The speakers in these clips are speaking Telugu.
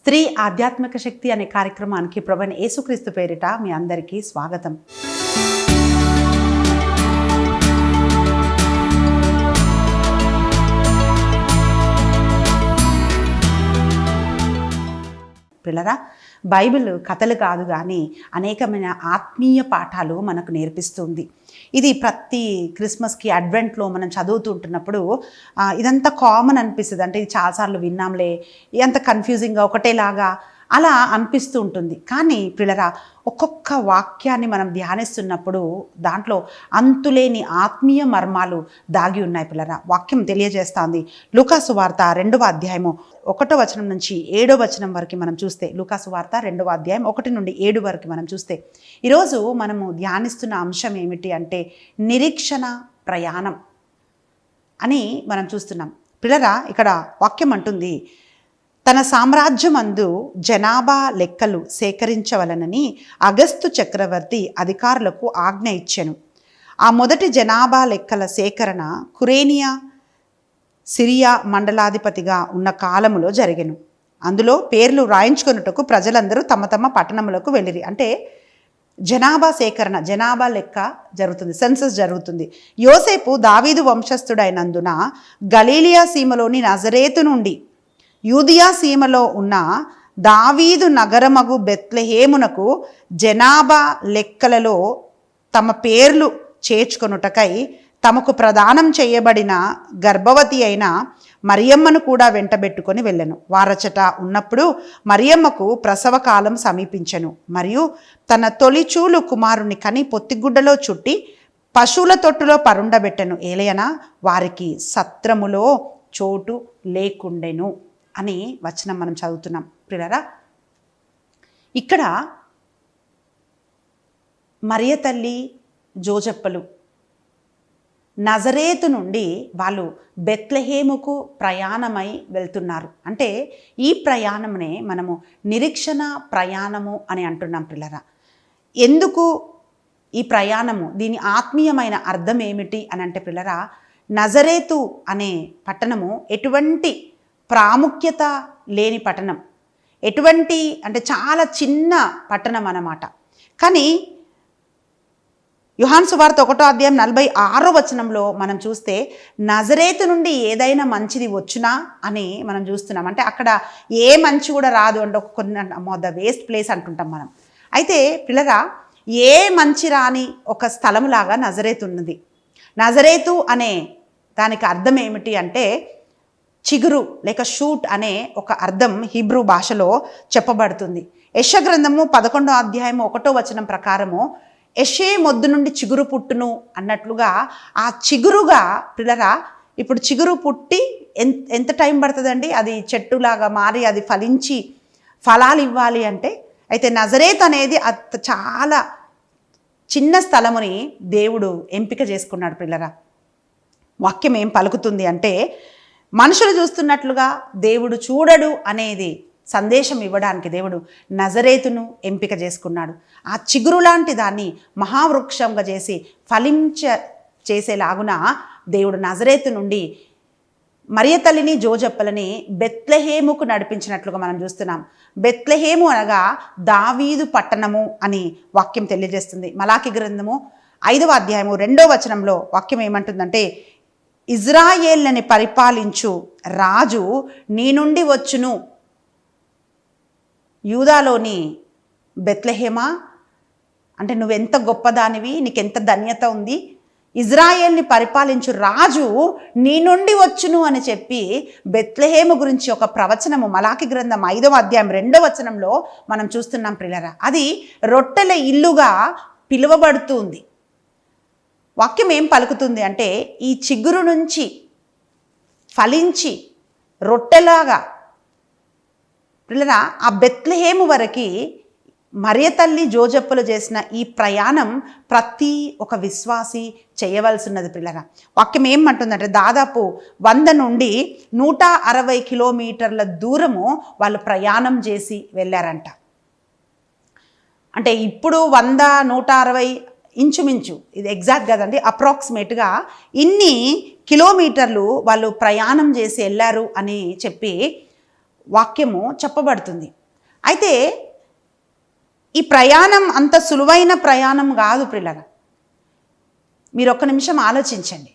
స్త్రీ ఆధ్యాత్మిక శక్తి అనే కార్యక్రమానికి ప్రభువైన యేసుక్రీస్తు పేరిట మీ అందరికీ స్వాగతం. పిల్లరా, బైబిల్ కథలు కాదు కానీ అనేకమైన ఆత్మీయ పాఠాలు మనకు నేర్పిస్తుంది. ఇది ప్రతి క్రిస్మస్కి అడ్వెంట్లో మనం చదువుతుంటున్నప్పుడు ఇదంతా కామన్ అనిపిస్తుంది. అంటే ఇది చాలాసార్లు విన్నాంలే, ఎంత కన్ఫ్యూజింగ్గా ఒకటేలాగా అలా అనిపిస్తూ ఉంటుంది. కానీ పిల్లరా, ఒక్కొక్క వాక్యాన్ని మనం ధ్యానిస్తున్నప్పుడు దాంట్లో అంతులేని ఆత్మీయ మర్మాలు దాగి ఉన్నాయి. పిల్లరా, వాక్యం తెలియజేస్తుంది. లూకాసు వార్త 2వ అధ్యాయము 1వ వచనం నుంచి 7వ వచనం వరకు మనం చూస్తే, లూకాసు వార్త 2వ అధ్యాయం 1 నుండి 7 వరకు మనం చూస్తే, ఈరోజు మనము ధ్యానిస్తున్న అంశం ఏమిటి అంటే నిరీక్షణ ప్రయాణం అని మనం చూస్తున్నాం. పిల్లరా, ఇక్కడ వాక్యం అంటుంది, తన సామ్రాజ్యమందు జనాభా లెక్కలు సేకరించవలనని అగస్తు చక్రవర్తి అధికారులకు ఆజ్ఞ ఇచ్చెను. ఆ మొదటి జనాభా లెక్కల సేకరణ కురేనియా సిరియా మండలాధిపతిగా ఉన్న కాలములో జరిగెను. అందులో పేర్లు రాయించుకొనుటకు ప్రజలందరూ తమ తమ పట్టణములకు వెళ్ళిరి. అంటే జనాభా సేకరణ, జనాభా లెక్క జరుగుతుంది, సెన్సస్ జరుగుతుంది. యోసేపు దావీదు వంశస్థుడైనందున గలీలియా సీమలోని నజరేతు నుండి యూదియా సీమలో ఉన్న దావీదు నగరమగు బెత్లెహేమునకు జనాభా లెక్కలలో తమ పేర్లు చేర్చుకొనుటకై తమకు ప్రదానం చేయబడిన గర్భవతి అయిన మరియమ్మను కూడా వెంటబెట్టుకొని వెళ్ళెను. వారచట ఉన్నప్పుడు మరియమ్మకు ప్రసవకాలం సమీపించెను. మరియు తన తొలిచూలు కుమారుని కని పొత్తిగుడ్డలో చుట్టి పశువుల తొట్టులో పరుండబెట్టెను. ఏలయన వారికి సత్రములో చోటు లేకుండెను అని వచనం మనం చదువుతున్నాం. పిల్లరా, ఇక్కడ మరియ తల్లి జోజప్పలు నజరేతు నుండి వాళ్ళు బెత్లెహేముకు ప్రయాణమై వెళ్తున్నారు. అంటే ఈ ప్రయాణమునే మనము నిరీక్షణ ప్రయాణము అని అంటున్నాం. పిల్లరా, ఎందుకు ఈ ప్రయాణము, దీని ఆత్మీయమైన అర్థం ఏమిటి అని అంటే, పిల్లరా, నజరేతు అనే పట్టణము ఎటువంటి ప్రాముఖ్యత లేని పట్టణం, ఎటువంటి అంటే చాలా చిన్న పట్టణం అన్నమాట. కానీ యోహాను సువార్త 1వ అధ్యాయం 46వ వచనంలో మనం చూస్తే నజరేతు నుండి ఏదైనా మంచిది వచ్చునా అని మనం చూస్తున్నాం. అంటే అక్కడ ఏ మంచి కూడా రాదు అంటే కొన్ని ద వేస్ట్ ప్లేస్ అంటుంటాం మనం. అయితే పిల్లగా, ఏ మంచి రాని ఒక స్థలములాగా నజరేతు ఉన్నది. నజరేతు అనే దానికి అర్థం ఏమిటి అంటే చిగురు లేక షూట్ అనే ఒక అర్థం హీబ్రూ భాషలో చెప్పబడుతుంది. యెషయా గ్రంథము 11వ అధ్యాయము 1వ వచనం ప్రకారము యెషే మొద్దు నుండి చిగురు పుట్టును అన్నట్లుగా ఆ చిగురుగా పిల్లరా, ఇప్పుడు చిగురు పుట్టి ఎంత టైం పడుతుందండి అది చెట్టులాగా మారి అది ఫలించి ఫలాలు ఇవ్వాలి అంటే. అయితే నజరేత్ అనేది చాలా చిన్న స్థలముని దేవుడు ఎంపిక చేసుకున్నాడు. పిల్లరా, వాక్యం ఏం పలుకుతుంది అంటే, మనుషులు చూస్తున్నట్లుగా దేవుడు చూడడు అనేది సందేశం ఇవ్వడానికి దేవుడు నజరేతును ఎంపిక చేసుకున్నాడు. ఆ చిగురు లాంటి దాన్ని మహావృక్షంగా చేసి చేసేలాగున దేవుడు నజరేతు నుండి మరియ తల్లిని జోజప్పలని బెత్లెహేముకు నడిపించినట్లుగా మనం చూస్తున్నాం. బెత్లెహేము అనగా దావీదు పట్టణము అని వాక్యం తెలియజేస్తుంది. మలాకి గ్రంథము 5వ అధ్యాయము 2వ వచనంలో వాక్యం ఏమంటుందంటే, ఇజ్రాయేలుని పరిపాలించు రాజు నీ నుండి వచ్చును. యూదాలోని బెత్లెహేమా, అంటే నువ్వెంత గొప్పదానివి, నీకెంత ధన్యత ఉంది, ఇజ్రాయేల్ని పరిపాలించు రాజు నీ నుండి వచ్చును అని చెప్పి బెత్లెహేము గురించి ఒక ప్రవచనము మలాకి గ్రంథం 5వ అధ్యాయం 2వ వచనంలో మనం చూస్తున్నాం. ప్రియులారా, అది రొట్టెల ఇల్లుగా పిలువబడుతుంది. వాక్యం ఏం పలుకుతుంది అంటే, ఈ చిగురు నుంచి ఫలించి రొట్టెలాగా పిల్లరా ఆ బెత్లెహేము వరకు మరియ తల్లి జోజప్పలు చేసిన ఈ ప్రయాణం ప్రతి ఒక విశ్వాసి చేయవలసినది. పిల్లరా, వాక్యం ఏమంటుందంటే, దాదాపు 100 నుండి 160 కిలోమీటర్ల దూరము వాళ్ళు ప్రయాణం చేసి వెళ్ళారంట. అంటే ఇప్పుడు 100, 160 ఇంచుమించు, ఇది ఎగ్జాక్ట్ కదండి, అప్రాక్సిమేట్గా ఇన్ని కిలోమీటర్లు వాళ్ళు ప్రయాణం చేసి వెళ్ళారు అని చెప్పి వాక్యము చెప్పబడుతుంది. అయితే ఈ ప్రయాణం అంత సులువైన ప్రయాణం కాదు పిల్లగా. మీరు ఒక్క నిమిషం ఆలోచించండి.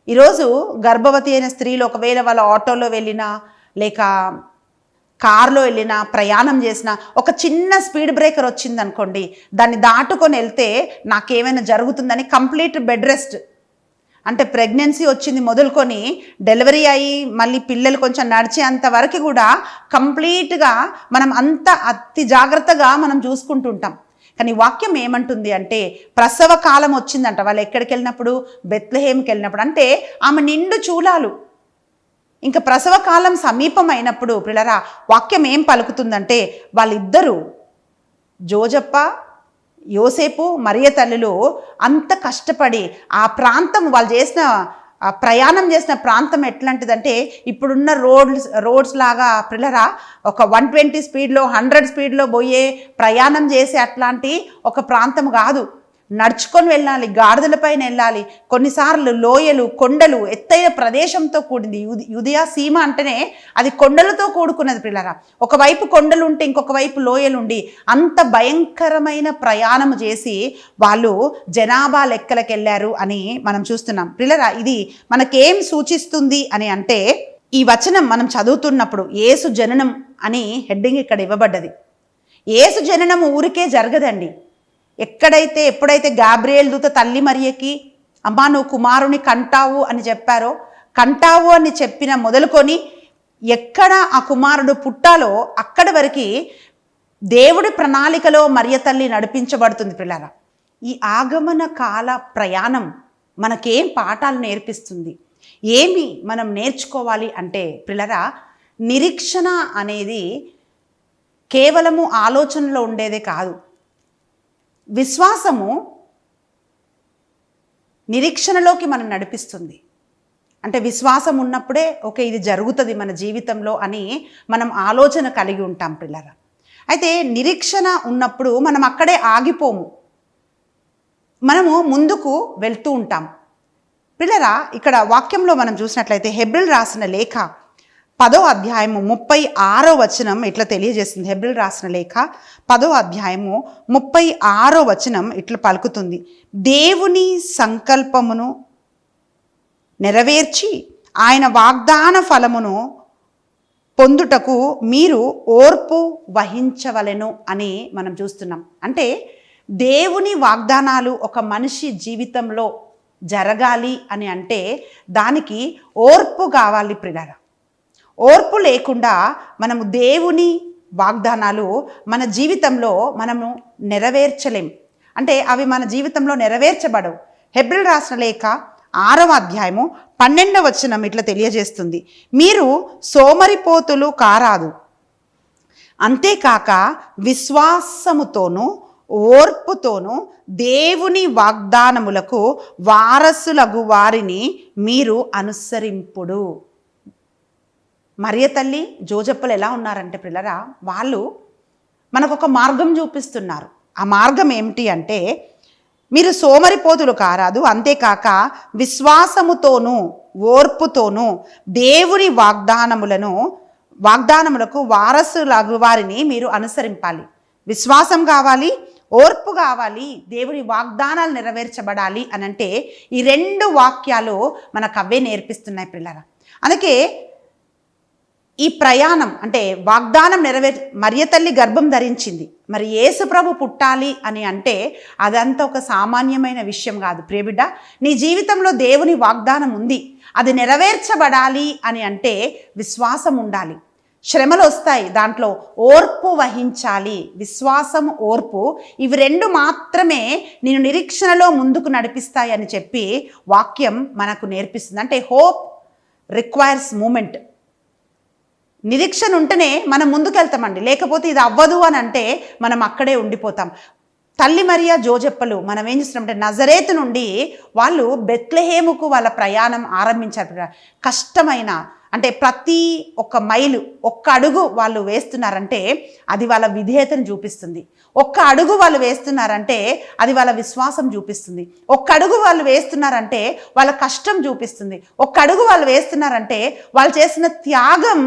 ఈరోజు గర్భవతి అయిన స్త్రీలు ఒకవేళ వాళ్ళ ఆటోలో వెళ్ళినా లేక కారులో వెళ్ళినా ప్రయాణం చేసినా ఒక చిన్న స్పీడ్ బ్రేకర్ వచ్చిందనుకోండి, దాన్ని దాటుకొని వెళ్తే నాకేమైనా జరుగుతుందని కంప్లీట్ బెడ్ రెస్ట్. అంటే ప్రెగ్నెన్సీ వచ్చింది మొదలుకొని డెలివరీ అయ్యి మళ్ళీ పిల్లలు కొంచెం నడిచేంత వరకు కూడా కంప్లీట్గా మనం అంత అతి జాగ్రత్తగా మనం చూసుకుంటుంటాం. కానీ వాక్యం ఏమంటుంది అంటే ప్రసవ కాలం వచ్చిందంట. వాళ్ళు ఎక్కడికి వెళ్ళినప్పుడు, బెత్లెహేమ్కి వెళ్ళినప్పుడు, అంటే ఆమె నిండు చూలాలు, ఇంకా ప్రసవ కాలం సమీపమైనప్పుడు పిల్లరా వాక్యం ఏం పలుకుతుందంటే వాళ్ళిద్దరూ జోజప్ప యోసేపు మరియ తల్లులు అంత కష్టపడి ఆ ప్రాంతం వాళ్ళు చేసిన ప్రయాణం చేసిన ప్రాంతం ఎట్లాంటిదంటే ఇప్పుడున్న రోడ్స్ లాగా పిల్లరా ఒక 120 స్పీడ్లో 100 స్పీడ్లో పోయే ప్రయాణం చేసే అట్లాంటి ఒక ప్రాంతం కాదు. నడుచుకొని వెళ్ళాలి, గాడిదల పైన వెళ్ళాలి, కొన్నిసార్లు లోయలు, కొండలు, ఎత్తైన ప్రదేశంతో కూడింది. యూదయ సీమ అంటేనే అది కొండలతో కూడుకున్నది పిల్లరా. ఒకవైపు కొండలు ఉంటే ఇంకొక వైపు లోయలు ఉండి అంత భయంకరమైన ప్రయాణం చేసి వాళ్ళు జనాభా లెక్కలకు వెళ్ళారు అని మనం చూస్తున్నాం పిల్లరా. ఇది మనకేం సూచిస్తుంది అని అంటే ఈ వచనం మనం చదువుతున్నప్పుడు యేసు జననం అని హెడ్డింగ్ ఇక్కడ ఇవ్వబడ్డది. యేసు జననం ఊరికే జరగదండి. ఎప్పుడైతే గాబ్రియేల్ దూత తల్లి మరియకి అమ్మా నువ్వు కుమారుని కంటావు అని చెప్పారో, కంటావు అని చెప్పిన మొదలుకొని ఎక్కడ ఆ కుమారుడు పుట్టాలో అక్కడి వరకు దేవుడి ప్రణాళికలో మరియ తల్లి నడిపించబడుతుంది పిల్లరా. ఈ ఆగమన కాల ప్రయాణం మనకేం పాఠాలు నేర్పిస్తుంది, ఏమి మనం నేర్చుకోవాలి అంటే పిల్లరా, నిరీక్షణ అనేది కేవలము ఆలోచనలో ఉండేదే కాదు. విశ్వాసము నిరీక్షణలోకి మనం నడిపిస్తుంది. అంటే విశ్వాసం ఉన్నప్పుడే ఓకే ఇది జరుగుతుంది మన జీవితంలో అని మనం ఆలోచన కలిగి ఉంటాం పిల్లరా. అయితే నిరీక్షణ ఉన్నప్పుడు మనం అక్కడే ఆగిపోము, మనము ముందుకు వెళ్తూ ఉంటాం పిల్లరా. ఇక్కడ వాక్యంలో మనం చూసినట్లయితే హెబ్రీయులకు రాసిన లేఖ 10వ అధ్యాయము 36వ వచనం ఇట్లా తెలియజేస్తుంది. హెబ్రీయులకు రాసిన లేఖ 10వ అధ్యాయము 36వ వచనం ఇట్లా పలుకుతుంది, దేవుని సంకల్పమును నెరవేర్చి ఆయన వాగ్దాన ఫలమును పొందుటకు మీరు ఓర్పు వహించవలెను అని మనం చూస్తున్నాం. అంటే దేవుని వాగ్దానాలు ఒక మనిషి జీవితంలో జరగాలి అని అంటే దానికి ఓర్పు కావాలి ప్రియులారా. ఓర్పు లేకుండా మనము దేవుని వాగ్దానాలు మన జీవితంలో మనము నెరవేర్చలేం. అంటే అవి మన జీవితంలో నెరవేర్చబడవు. హెబ్రీయులకు రాసిన లేఖ 6వ అధ్యాయము 12వ వచనం ఇట్లా తెలియజేస్తుంది, మీరు సోమరిపోతులు కారాదు, అంతేకాక విశ్వాసముతోనూ ఓర్పుతోనూ దేవుని వాగ్దానములకు వారసులగు వారిని మీరు అనుసరింపుడు. మరియ తల్లి జోజప్పలు ఎలా ఉన్నారంటే పిల్లరా, వాళ్ళు మనకు ఒక మార్గం చూపిస్తున్నారు. ఆ మార్గం ఏమిటి అంటే మీరు సోమరిపోతులు కారాదు, అంతేకాక విశ్వాసముతోనూ ఓర్పుతోనూ దేవుని వాగ్దానములకు వారసులగు వారిని మీరు అనుసరింపాలి. విశ్వాసం కావాలి, ఓర్పు కావాలి, దేవుని వాగ్దానాలు నెరవేర్చబడాలి అని అంటే ఈ 2 వాక్యాలు మనకు అవే నేర్పిస్తున్నాయి పిల్లరా. అందుకే ఈ ప్రయాణం అంటే వాగ్దానం మరియ తల్లి గర్భం ధరించింది, మరి యేసు ప్రభు పుట్టాలి అని అంటే అదంతా ఒక సామాన్యమైన విషయం కాదు. ప్రియబిడ్డ, నీ జీవితంలో దేవుని వాగ్దానం ఉంది, అది నెరవేర్చబడాలి అని అంటే విశ్వాసం ఉండాలి. శ్రమలు వస్తాయి, దాంట్లో ఓర్పు వహించాలి. విశ్వాసం, ఓర్పు ఇవి 2 మాత్రమే నేను నిరీక్షణలో ముందుకు నడిపిస్తాయి అని చెప్పి వాక్యం మనకు నేర్పిస్తుంది. అంటే హోప్ రిక్వైర్స్ మూమెంట్. నిరీక్షణ ఉంటేనే మనం ముందుకెళ్తామండి, లేకపోతే ఇది అవ్వదు అని అంటే మనం అక్కడే ఉండిపోతాం. తల్లి మరియ జోజప్పలు మనం ఏం చేస్తున్నామంటే నజరేతు నుండి వాళ్ళు బెత్లెహేముకు వాళ్ళ ప్రయాణం ఆరంభించారు. కష్టమైన అంటే ప్రతి ఒక్క మైలు ఒక్క అడుగు వాళ్ళు వేస్తున్నారంటే అది వాళ్ళ విధేయతను చూపిస్తుంది. ఒక్క అడుగు వాళ్ళు వేస్తున్నారంటే అది వాళ్ళ విశ్వాసం చూపిస్తుంది. ఒక్క అడుగు వాళ్ళు వేస్తున్నారంటే వాళ్ళ కష్టం చూపిస్తుంది. ఒక్క అడుగు వాళ్ళు వేస్తున్నారంటే వాళ్ళు చేసిన త్యాగం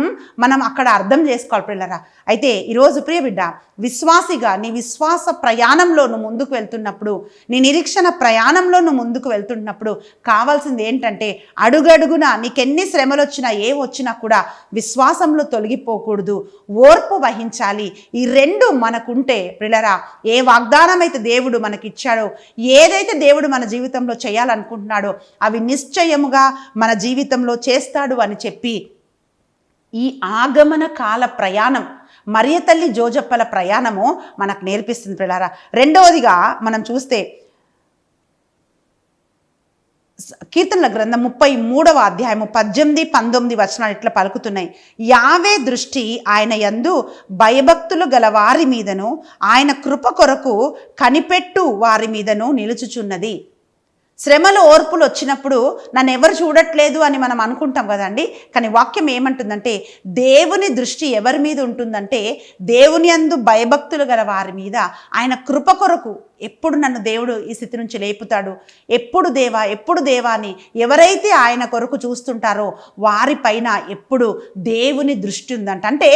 మనం అక్కడ అర్థం చేసుకోవాలి పిల్లరా. అయితే ఈరోజు ప్రియ బిడ్డ, విశ్వాసిగా నీ విశ్వాస ప్రయాణంలో నువ్వు ముందుకు వెళ్తున్నప్పుడు, నీ నిరీక్షణ ప్రయాణంలో నువ్వు ముందుకు వెళ్తున్నప్పుడు కావాల్సింది ఏంటంటే అడుగడుగున నీకెన్ని శ్రమలు వచ్చినా వచ్చినా కూడా విశ్వాసంలో తొలగిపోకూడదు, ఓర్పు వహించాలి. ఈ రెండు మనకుంటే పిల్లరా, ఏ వాగ్దానం అయితే దేవుడు మనకిచ్చాడో, ఏదైతే దేవుడు మన జీవితంలో చేయాలనుకుంటున్నాడో అవి నిశ్చయముగా మన జీవితంలో చేస్తాడు అని చెప్పి ఈ ఆగమన కాల ప్రయాణం, మరియ తల్లి జోజప్పల ప్రయాణము మనకు నేర్పిస్తుంది పిల్లరా. రెండవదిగా మనం చూస్తే కీర్తనల గ్రంథం 33వ అధ్యాయము 18-19 వచనాలు ఇట్లా పలుకుతున్నాయి. యావే దృష్టి ఆయన యందు భయభక్తులు గల వారి మీదను, ఆయన కృప కొరకు కనిపెట్టు వారి మీదను నిలుచుచున్నది. శ్రమలు ఓర్పులు వచ్చినప్పుడు నన్ను ఎవరు చూడట్లేదు అని మనం అనుకుంటాం కదండి. కానీ వాక్యం ఏమంటుందంటే దేవుని దృష్టి ఎవరి మీద ఉంటుందంటే దేవుని యందు భయభక్తులు గల వారి మీద, ఆయన కృప కొరకు ఎప్పుడు నన్ను దేవుడు ఈ స్థితి నుంచి లేపుతాడు, ఎప్పుడు దేవా అని ఎవరైతే ఆయన కొరకు చూస్తుంటారో వారిపైన ఎప్పుడు దేవుని దృష్టి ఉందంట. అంటే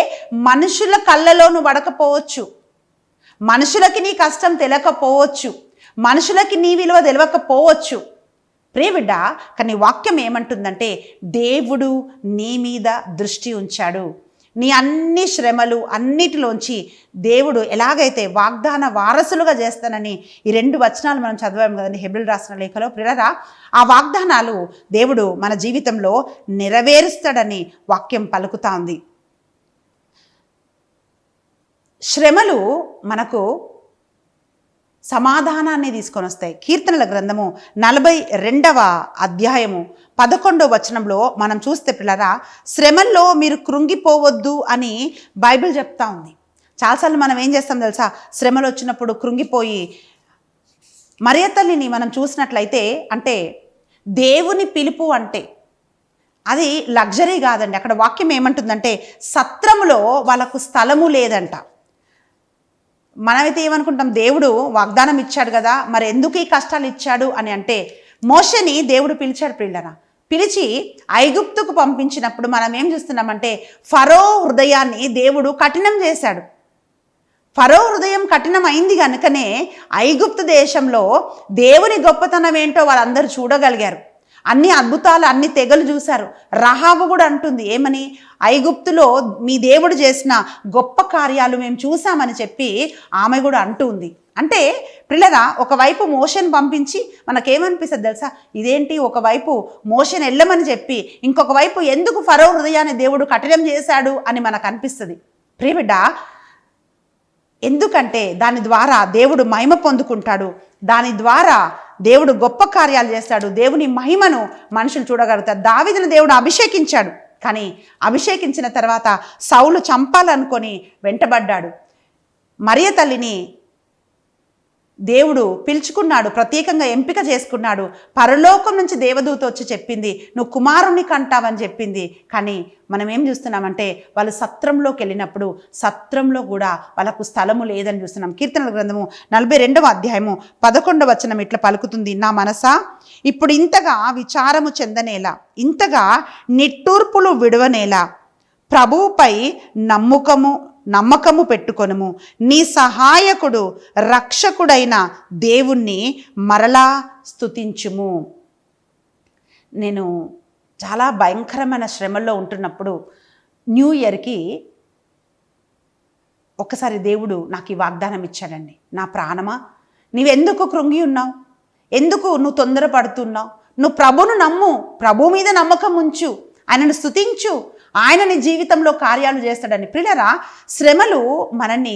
మనుషుల కళ్ళలో నువ్వు పడకపోవచ్చు, మనుషులకి నీ కష్టం తెలియకపోవచ్చు, మనుషులకి నీ విలువ తెలియకపోవచ్చు ప్రియబిడ్డ. కానీ వాక్యం ఏమంటుందంటే దేవుడు నీ మీద దృష్టి ఉంచాడు. నీ అన్ని శ్రమలు అన్నిటిలోంచి దేవుడు ఎలాగైతే వాగ్దాన వారసులుగా చేస్తానని ఈ 2 వచనాలు మనం చదివాం కదండి హెబ్రీయులకు రాసిన లేఖలో. ప్రియరా, ఆ వాగ్దానాలు దేవుడు మన జీవితంలో నెరవేరుస్తాడని వాక్యం పలుకుతా ఉంది. శ్రమలు మనకు సమాధానాన్ని తీసుకొని వస్తాయి. కీర్తనల గ్రంథము 42వ అధ్యాయము 11వ వచనంలో మనం చూస్తే పిల్లరా, శ్రమల్లో మీరు కృంగిపోవద్దు అని బైబిల్ చెప్తా ఉంది. చాలాసార్లు మనం ఏం చేస్తాం తెలుసా, శ్రమలు వచ్చినప్పుడు కృంగిపోయి, మరియ తల్లిని మనం చూసినట్లయితే అంటే దేవుని పిలుపు అంటే అది లగ్జరీ కాదండి. అక్కడ వాక్యం ఏమంటుందంటే సత్రములో వాళ్ళకు స్థలము లేదంట. మనమైతే ఏమనుకుంటాం, దేవుడు వాగ్దానం ఇచ్చాడు కదా, మరి ఎందుకు ఈ కష్టాలు ఇచ్చాడు అని అంటే మోషేని దేవుడు పిలిచాడు పిల్లరా. పిలిచి ఐగుప్తుకు పంపించినప్పుడు మనం ఏం చూస్తున్నామంటే ఫరో హృదయాన్ని దేవుడు కఠినం చేశాడు. ఫరో హృదయం కఠినం అయింది కనుకనే ఐగుప్తు దేశంలో దేవుని గొప్పతనం ఏంటో వాళ్ళందరూ చూడగలిగారు. అన్ని అద్భుతాలు, అన్ని తెగలు చూశారు. రహాబు కూడా అంటుంది ఏమని, ఐగుప్తులో మీ దేవుడు చేసిన గొప్ప కార్యాలు మేము చూసామని చెప్పి ఆమె కూడా అంటుంది. అంటే పిల్లరా, ఒకవైపు మోషేని పంపించి మనకేమనిపిస్తుంది తెలుసా, ఇదేంటి ఒకవైపు మోషేని వెళ్ళమని చెప్పి ఇంకొక వైపు ఎందుకు ఫరో హృదయాన్ని దేవుడు కఠినం చేశాడు అని మనకు అనిపిస్తుంది. ప్రియబిడ్డ, ఎందుకంటే దాని ద్వారా దేవుడు మహిమ పొందుకుంటాడు, దాని ద్వారా దేవుడు గొప్ప కార్యాలు చేస్తాడు, దేవుని మహిమను మనుషులు చూడగలుగుతారు. దావీదును దేవుడు అభిషేకించాడు, కానీ అభిషేకించిన తర్వాత సౌలు చంపాలనుకొని వెంటబడ్డాడు. మరియ తల్లిని దేవుడు పిలుచుకున్నాడు, ప్రత్యేకంగా ఎంపిక చేసుకున్నాడు. పరలోకం నుంచి దేవదూత వచ్చి చెప్పింది, నువ్వు కుమారుని కంటావని చెప్పింది. కానీ మనం ఏం చూస్తున్నామంటే వాళ్ళు సత్రంలోకి వెళ్ళినప్పుడు సత్రంలో కూడా వాళ్ళకు స్థలము లేదని చూస్తున్నాం. కీర్తనల గ్రంథము 42వ అధ్యాయము 11వ వచనం ఇట్లా పలుకుతుంది, నా మనసా ఇప్పుడు ఇంతగా విచారము చెందనేలా, ఇంతగా నిట్టూర్పులు విడవనేలా, ప్రభువుపై నమ్మకము పెట్టుకొనుము, నీ సహాయకుడు రక్షకుడైన దేవుణ్ణి మరలా స్తుతించుము. నేను చాలా భయంకరమైన శ్రమల్లో ఉంటున్నప్పుడు న్యూ ఇయర్కి ఒకసారి దేవుడు నాకు ఈ వాగ్దానం ఇచ్చాడండి, నా ప్రాణమా నీవెందుకు కృంగి ఉన్నావు, ఎందుకు నువ్వు తొందరపడుతున్నావు, నువ్వు ప్రభును నమ్ము, ప్రభు మీద నమ్మకం ఉంచు, ఆయనను స్తుతించు, ఆయన నీ జీవితంలో కార్యాలు చేస్తాడని. ప్రియులరా, శ్రమలు మనల్ని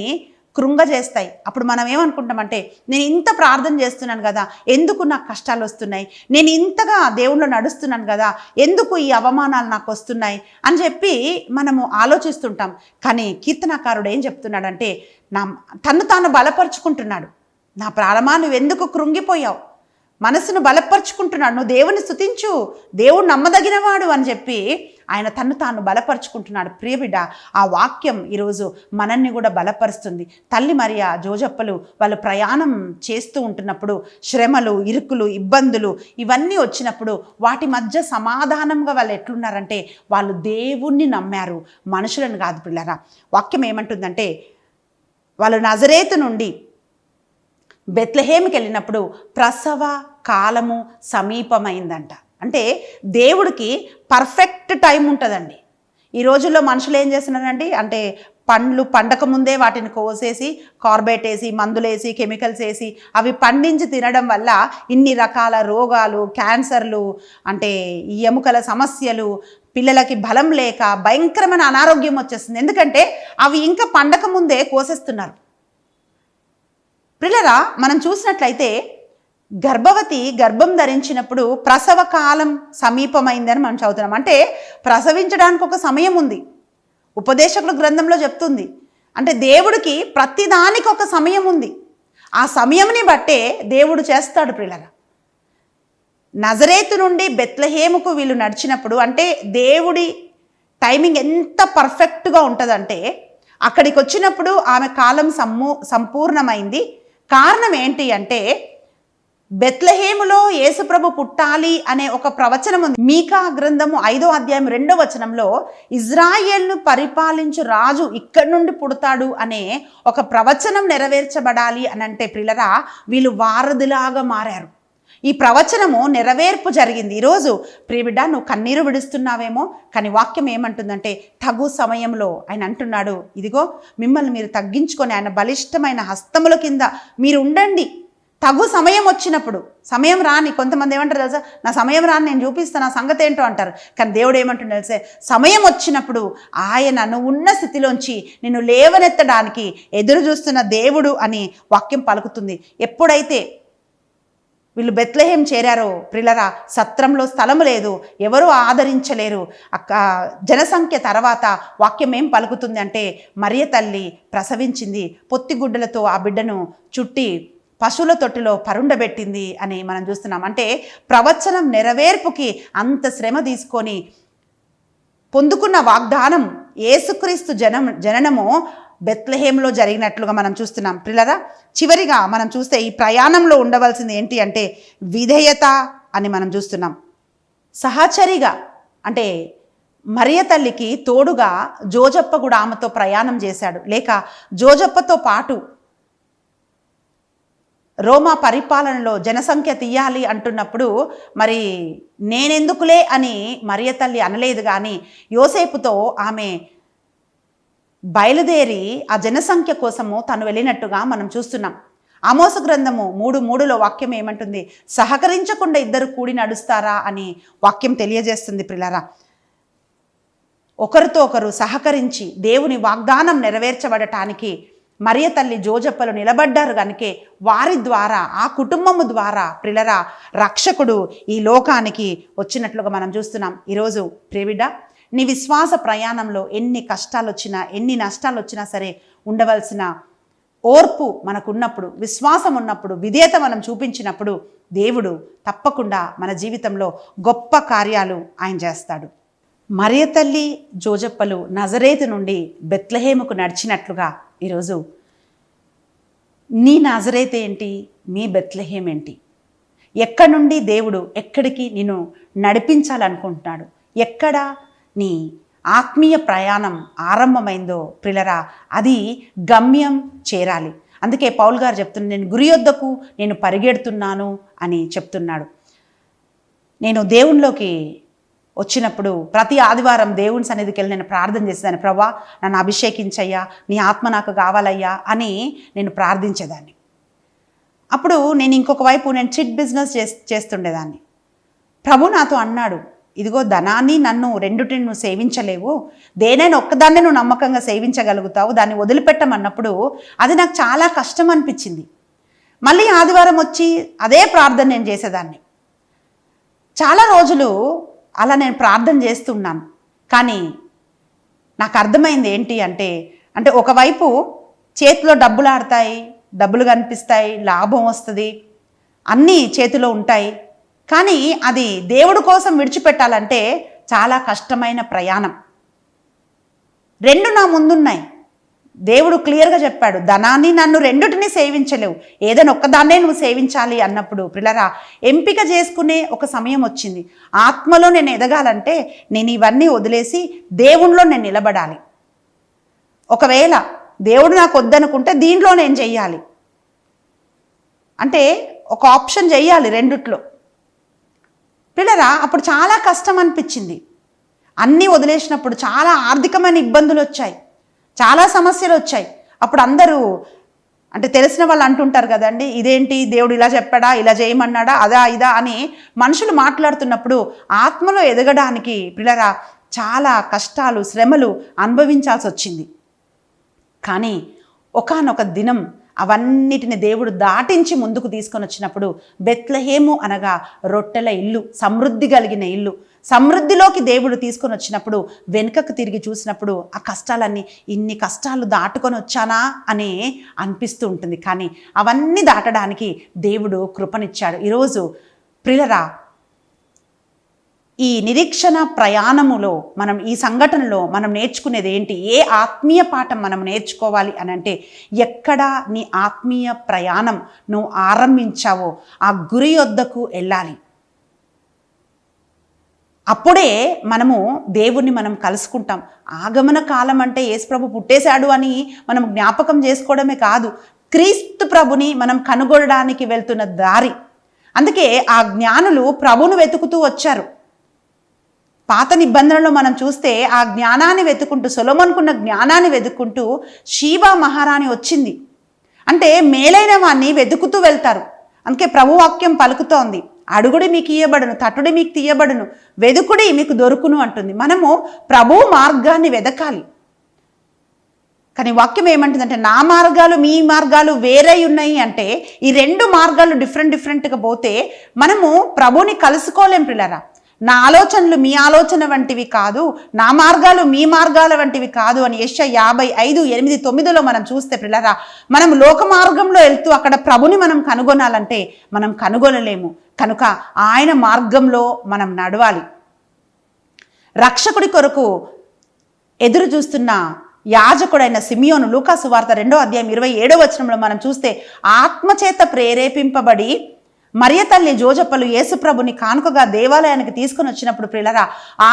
కృంగజేస్తాయి. అప్పుడు మనం ఏమనుకుంటామంటే నేను ఇంత ప్రార్థన చేస్తున్నాను కదా, ఎందుకు నాకు కష్టాలు వస్తున్నాయి, నేను ఇంతగా దేవుళ్ళు నడుస్తున్నాను కదా, ఎందుకు ఈ అవమానాలు నాకు వస్తున్నాయి అని చెప్పి మనము ఆలోచిస్తుంటాం. కానీ కీర్తనకారుడు ఏం చెప్తున్నాడంటే తను తాను బలపరుచుకుంటున్నాడు. నా ప్రాణమా నువ్వెందుకు కృంగిపోయావు, మనసును బలపరుచుకుంటున్నాడు, నువ్వు దేవుని స్తుతించు, దేవుడు నమ్మదగినవాడు అని చెప్పి ఆయన తన్ను తాను బలపరుచుకుంటున్నాడు. ప్రియబిడ్డ, ఆ వాక్యం ఈరోజు మనల్ని కూడా బలపరుస్తుంది. తల్లి మరియా జోజప్పలు వాళ్ళు ప్రయాణం చేస్తూ ఉంటున్నప్పుడు శ్రమలు, ఇరుకులు, ఇబ్బందులు ఇవన్నీ వచ్చినప్పుడు వాటి మధ్య సమాధానంగా వాళ్ళు ఎట్లున్నారంటే వాళ్ళు దేవుణ్ణి నమ్మారు, మనుషులను కాదు. పిల్లరా, వాక్యం ఏమంటుందంటే వాళ్ళు నజరేతు నుండి బెత్లెహేముకి వెళ్ళినప్పుడు ప్రసవ కాలము సమీపమైందంట. అంటే దేవుడికి పర్ఫెక్ట్ టైం ఉంటుందండి. ఈ రోజుల్లో మనుషులు ఏం చేస్తున్నారండి అంటే పండ్లు పండక ముందే వాటిని కోసేసి కార్బేట్ వేసి మందులేసి కెమికల్స్ వేసి అవి పండించి తినడం వల్ల ఇన్ని రకాల రోగాలు, క్యాన్సర్లు, అంటే ఈ ఎముకల సమస్యలు, పిల్లలకి బలం లేక భయంకరమైన అనారోగ్యం వచ్చేస్తుంది. ఎందుకంటే అవి ఇంకా పండక ముందే కోసేస్తున్నారు. పిల్లరా, మనం చూసినట్లయితే గర్భవతి గర్భం ధరించినప్పుడు ప్రసవ కాలం సమీపమైందని మనం చదువుతున్నాం. అంటే ప్రసవించడానికి ఒక సమయం ఉంది. ఉపదేశకుల గ్రంథంలో చెప్తుంది. అంటే దేవుడికి ప్రతిదానికి ఒక సమయం ఉంది. ఆ సమయంని బట్టే దేవుడు చేస్తాడు. పిల్లరా, నజరేతు నుండి బెత్లెహేముకు వీళ్ళు నడిచినప్పుడు అంటే దేవుడి టైమింగ్ ఎంత పర్ఫెక్ట్గా ఉంటుందంటే అక్కడికి వచ్చినప్పుడు ఆమె కాలం సంపూర్ణమైంది. కారణం ఏంటి అంటే బెత్లెహేములో యేసుప్రభు పుట్టాలి అనే ఒక ప్రవచనం ఉంది. మీకా గ్రంథము 5వ అధ్యాయం 2వ వచనంలో ఇజ్రాయేల్ను పరిపాలించు రాజు ఇక్కడి నుండి పుడతాడు అనే ఒక ప్రవచనం నెరవేర్చబడాలి అని అంటే ప్రియులరా, వీళ్ళు వారధిలాగా మారారు. ఈ ప్రవచనము నెరవేర్పు జరిగింది. ఈరోజు ప్రియబిడ్డ, నువ్వు కన్నీరు విడుస్తున్నావేమో, కానీ వాక్యం ఏమంటుందంటే తగు సమయంలో ఆయన అంటున్నాడు, ఇదిగో మిమ్మల్ని మీరు తగ్గించుకొని ఆయన బలిష్టమైన హస్తముల కింద మీరు ఉండండి. తగు సమయం వచ్చినప్పుడు, సమయం రాని కొంతమంది ఏమంటారు తెలుసా, నా సమయం రాని నేను చూపిస్తాను, నా సంగతి ఏంటో అంటారు. కానీ దేవుడు ఏమంటున్నాడు తెలుసా, సమయం వచ్చినప్పుడు ఆయన నువ్వు ఉన్న స్థితిలోంచి నిన్ను లేవనెత్తడానికి ఎదురు చూస్తున్న దేవుడు అని వాక్యం పలుకుతుంది. ఎప్పుడైతే వీళ్ళు బెత్లెహేం చేరారో ప్రిలరా, సత్రంలో స్థలము లేదు, ఎవరు ఆదరించలేరు. జనసంఖ్య తర్వాత వాక్యం ఏం పలుకుతుంది అంటే మరియ తల్లి ప్రసవించింది, పొత్తిగుడ్డలతో ఆ బిడ్డను చుట్టి పశువుల తొట్టిలో పరుండబెట్టింది అని మనం చూస్తున్నాం. అంటే ప్రవచనం నెరవేర్పుకి అంత శ్రమ తీసుకొని పొందుకున్న వాగ్దానం యేసుక్రీస్తు జననము బెత్లెహేంలో జరిగినట్లుగా మనం చూస్తున్నాం. ప్రిలరా, చివరిగా మనం చూస్తే ఈ ప్రయాణంలో ఉండవలసింది ఏంటి అంటే విధేయత అని మనం చూస్తున్నాం. సహచరిగా అంటే మరియ తల్లికి తోడుగా జోజప్ప కూడా ఆమెతో ప్రయాణం చేశాడు. లేక జోజప్పతో పాటు రోమా పరిపాలనలో జనసంఖ్య తీయాలి అంటున్నప్పుడు మరి నేనెందుకులే అని మరియ తల్లి అనలేదు, కానీ యోసేపుతో ఆమె బయలుదేరి ఆ జనసంఖ్య కోసము తను వెళ్ళినట్టుగా మనం చూస్తున్నాం. ఆమోసు గ్రంథము 3:3లో వాక్యం ఏమంటుంది, సహకరించకుండా ఇద్దరు కూడి నడుస్తారా అని వాక్యం తెలియజేస్తుంది. ప్రిలరా, ఒకరితో ఒకరు సహకరించి దేవుని వాగ్దానం నెరవేర్చబడటానికి మరియ తల్లి జోజప్పలు నిలబడ్డారు. కనుకే వారి ద్వారా, ఆ కుటుంబము ద్వారా ప్రిలరా రక్షకుడు ఈ లోకానికి వచ్చినట్లుగా మనం చూస్తున్నాం. ఈరోజు ప్రియబిడ్డ, నీ విశ్వాస ప్రయాణంలో ఎన్ని కష్టాలు వచ్చినా, ఎన్ని నష్టాలు వచ్చినా సరే ఉండవలసిన ఓర్పు మనకున్నప్పుడు, విశ్వాసం ఉన్నప్పుడు, విధేయత మనం చూపించినప్పుడు దేవుడు తప్పకుండా మన జీవితంలో గొప్ప కార్యాలు ఆయన చేస్తాడు. మరియ తల్లి జోజప్పలు నజరేతు నుండి బెత్లెహేముకు నడిచినట్లుగా ఈరోజు నీ నజరేతు ఏంటి, మీ బెత్లెహేం ఏంటి? ఎక్కడి నుండి దేవుడు ఎక్కడికి నిన్ను నడిపించాలనుకుంటున్నాడు? ఎక్కడ నీ ఆత్మీయ ప్రయాణం ఆరంభమైందో ప్రిలరా, అది గమ్యం చేరాలి. అందుకే పౌలు గారు చెప్తున్నారు, నేను గురి యొద్దకు నేను పరిగెడుతున్నాను అని చెప్తున్నాడు. నేను దేవునిలోకి వచ్చినప్పుడు ప్రతి ఆదివారం దేవుని సన్నిధికి వెళ్ళి నేను ప్రార్థన చేసేదాన్ని, ప్రభా నన్ను అభిషేకించయ్యా, నీ ఆత్మ నాకు కావాలయ్యా అని నేను ప్రార్థించేదాన్ని. అప్పుడు నేను ఇంకొక వైపు నేను చిట్ బిజినెస్ చేస్తుండేదాన్ని. ప్రభు నాతో అన్నాడు, ఇదిగో ధనాన్ని నన్ను రెండుటిని నువ్వు సేవించలేవు, దేనైనా ఒక్కదాన్నే నువ్వు నమ్మకంగా సేవించగలుగుతావు, దాన్ని వదిలిపెట్టమన్నప్పుడు అది నాకు చాలా కష్టం అనిపించింది. మళ్ళీ ఆదివారం వచ్చి అదే ప్రార్థన నేను చేసేదాన్ని. చాలా రోజులు అలా నేను ప్రార్థన చేస్తున్నాను. కానీ నాకు అర్థమైంది ఏంటి అంటే ఒకవైపు చేతిలో డబ్బులు ఆడతాయి, డబ్బులు కనిపిస్తాయి, లాభం వస్తుంది, అన్నీ చేతిలో ఉంటాయి. కానీ అది దేవుడి కోసం విడిచిపెట్టాలంటే చాలా కష్టమైన ప్రయాణం. రెండు నా ముందున్నాయి. దేవుడు క్లియర్గా చెప్పాడు, ధనాన్ని నన్ను రెండుటిని సేవించలేవు, ఏదైనా ఒక్కదాన్నే నువ్వు సేవించాలి అన్నప్పుడు పిల్లరా ఎంపిక చేసుకునే ఒక సమయం వచ్చింది. ఆత్మలో నేను ఎదగాలంటే నేను ఇవన్నీ వదిలేసి దేవునిలో నేను నిలబడాలి. ఒకవేళ దేవుడు నాకు వద్దనుకుంటే దీంట్లో నేను చెయ్యాలి అంటే ఒక ఆప్షన్ చెయ్యాలి రెండిట్లో. పిల్లరా అప్పుడు చాలా కష్టం అనిపించింది. అన్నీ వదిలేసినప్పుడు చాలా ఆర్థికమైన ఇబ్బందులు వచ్చాయి, చాలా సమస్యలు వచ్చాయి. అప్పుడు అందరూ అంటే తెలిసిన వాళ్ళు అంటుంటారు కదండి, ఇదేంటి దేవుడు ఇలా చెప్పాడా, ఇలా చేయమన్నాడా, అదా ఇదా అని మనుషులు మాట్లాడుతున్నప్పుడు ఆత్మలో ఎదగడానికి పిల్లరా చాలా కష్టాలు శ్రమలు అనుభవించాల్సి వచ్చింది. కానీ ఒకానొక దినం అవన్నిటిని దేవుడు దాటించి ముందుకు తీసుకొని వచ్చినప్పుడు బెత్లెహేము అనగా రొట్టెల ఇల్లు, సమృద్ధి కలిగిన ఇల్లు, సమృద్ధిలోకి దేవుడు తీసుకొని వచ్చినప్పుడు వెనుకకు తిరిగి చూసినప్పుడు ఆ కష్టాలన్నీ ఇన్ని కష్టాలు దాటుకొని వచ్చానా అని అనిపిస్తూ ఉంటుంది. కానీ అవన్నీ దాటడానికి దేవుడు కృపనిచ్చాడు. ఈరోజు ప్రియులరా ఈ నిరీక్షణ ప్రయాణములో మనం ఈ సంఘటనలో మనం నేర్చుకునేది ఏంటి, ఏ ఆత్మీయ పాఠం మనం నేర్చుకోవాలి అని అంటే, ఎక్కడ నీ ఆత్మీయ ప్రయాణం నువ్వు ఆరంభించావో ఆ గురి వద్దకు వెళ్ళాలి. అప్పుడే మనము దేవుణ్ణి మనం కలుసుకుంటాం. ఆగమన కాలం అంటే యేసుప్రభు పుట్టేశాడు అని మనం జ్ఞాపకం చేసుకోవడమే కాదు, క్రీస్తు ప్రభుని మనం కనుగొనడానికి వెళ్తున్న దారి. అందుకే ఆ జ్ఞానులు ప్రభును వెతుకుతూ వచ్చారు. పాత నిబంధనలో మనం చూస్తే ఆ జ్ఞానాన్ని వెతుకుంటూ, సొలొమోనుకున్న జ్ఞానాన్ని వెతుక్కుంటూ షీబా మహారాణి వచ్చింది. అంటే మేలైన వాణ్ణి వెతుకుతూ వెళ్తారు. అందుకే ప్రభు వాక్యం పలుకుతోంది, అడుగుడి మీకు ఇయ్యబడును, తట్టుడి మీకు తీయబడును, వెదుకుడి మీకు దొరుకును అంటుంది. మనము ప్రభు మార్గాన్ని వెదకాలి. కానీ వాక్యం ఏమంటుందంటే, నా మార్గాలు మీ మార్గాలు వేరే ఉన్నాయి అంటే ఈ రెండు మార్గాలు డిఫరెంట్గా పోతే మనము ప్రభుని కలుసుకోలేం పిల్లరా. నా ఆలోచనలు మీ ఆలోచన వంటివి కాదు, నా మార్గాలు మీ మార్గాల వంటివి కాదు అని యెషయా 55:8-9 మనం చూస్తే పిల్లరా, మనం లోక మార్గంలో వెళ్తూ అక్కడ ప్రభుని మనం కనుగొనాలంటే మనం కనుగొనలేము. కనుక ఆయన మార్గంలో మనం నడవాలి. రక్షకుడి కొరకు ఎదురు చూస్తున్న యాజకుడైన సిమియోను లూకాసు వార్త 2:27 మనం చూస్తే ఆత్మచేత ప్రేరేపింపబడి మరియ తల్లి జోజప్పలు యేసుప్రభుని కానుకగా దేవాలయానికి తీసుకొని వచ్చినప్పుడు ప్రియులరా,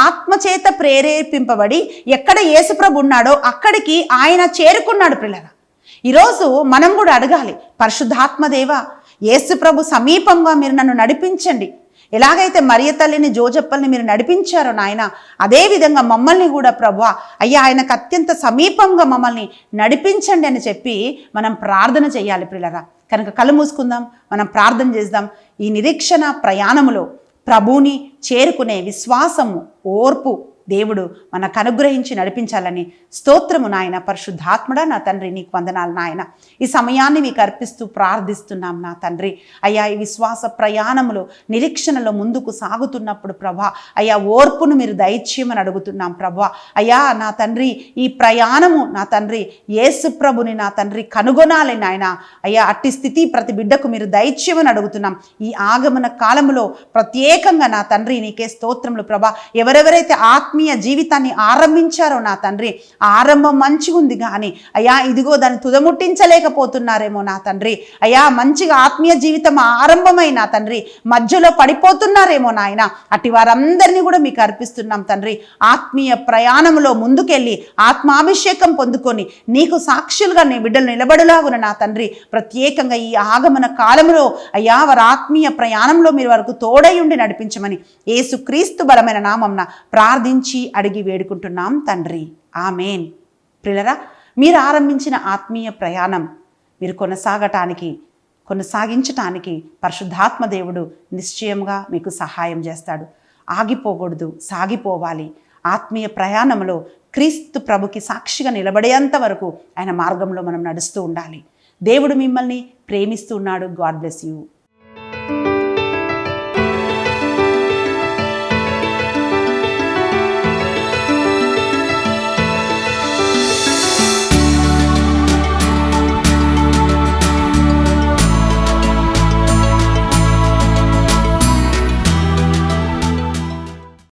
ఆత్మచేత ప్రేరేపింపబడి ఎక్కడ యేసుప్రభు ఉన్నాడో అక్కడికి ఆయన చేరుకున్నాడు. ప్రియులరా ఈరోజు మనం కూడా అడగాలి, పరిశుద్ధాత్మదేవ యేసుప్రభు సమీపంగా మీరు నన్ను నడిపించండి. ఎలాగైతే మరియ తల్లిని జోజప్పల్ని మీరు నడిపించారో నాయన, అదేవిధంగా మమ్మల్ని కూడా ప్రభువా అయ్యా ఆయనకు అత్యంత సమీపంగా మమ్మల్ని నడిపించండి అని చెప్పి మనం ప్రార్థన చేయాలి ప్రియులరా. కనుక కళ్ళు మూసుకుందాం, మనం ప్రార్థన చేద్దాం. ఈ నిరీక్షణ ప్రయాణములో ప్రభువుని చేరుకునే విశ్వాసము, ఓర్పు దేవుడు మనకు అనుగ్రహించి నడిపించాలని స్తోత్రము నాయన. పరిశుద్ధాత్ముడా నా తండ్రి నీకు వందనాలు నాయన. ఈ సమయాన్ని మీకు అర్పిస్తూ ప్రార్థిస్తున్నాం నా తండ్రి. అయ్యా ఈ విశ్వాస ప్రయాణములో నిరీక్షణలో ముందుకు సాగుతున్నప్పుడు ప్రభా అయ్యా ఓర్పును మీరు దయచేయమని అడుగుతున్నాం ప్రభా. అయ్యా నా తండ్రి ఈ ప్రయాణము నా తండ్రి యేసు ప్రభుని నా తండ్రి కనుగొనాలి నాయన. అయ్యా అట్టి స్థితి ప్రతి బిడ్డకు మీరు దయచేయమని అడుగుతున్నాం. ఈ ఆగమన కాలంలో ప్రత్యేకంగా నా తండ్రి నీకే స్తోత్రములు ప్రభా. ఎవరెవరైతే ఆత్మీయ జీవితాన్ని ఆరంభించారో నా తండ్రి, ఆరంభం మంచిగా ఉంది కానీ అయ్యా ఇదిగో దాన్ని తుదముట్టించలేకపోతున్నారేమో నా తండ్రి. అయ్యా మంచిగా ఆత్మీయ జీవితం ఆరంభమై నా తండ్రి మధ్యలో పడిపోతున్నారేమో నాయన. అట్టి వారందరినీ కూడా మీకు అర్పిస్తున్నాం తండ్రి. ఆత్మీయ ప్రయాణంలో ముందుకెళ్ళి ఆత్మాభిషేకం పొందుకొని నీకు సాక్షులుగా నీ బిడ్డలు నిలబడులాగున నా తండ్రి. ప్రత్యేకంగా ఈ ఆగమన కాలంలో అయ్యా వారి ఆత్మీయ ప్రయాణంలో మీరు వరకు తోడై ఉండి నడిపించమని యేసుక్రీస్తు బలమైన నామంన ప్రార్థించి అడిగి వేడుకుంటున్నాం తండ్రి, ఆమేన్. ప్రియులరా మీరు ఆరంభించిన ఆత్మీయ ప్రయాణం మీరు కొనసాగించటానికి పరిశుద్ధాత్మ దేవుడు నిశ్చయంగా మీకు సహాయం చేస్తాడు. ఆగిపోకూడదు, సాగిపోవాలి. ఆత్మీయ ప్రయాణంలో క్రీస్తు ప్రభుకి సాక్షిగా నిలబడేంత వరకు ఆయన మార్గంలో మనం నడుస్తూ ఉండాలి. దేవుడు మిమ్మల్ని ప్రేమిస్తూ ఉన్నాడు. God bless you.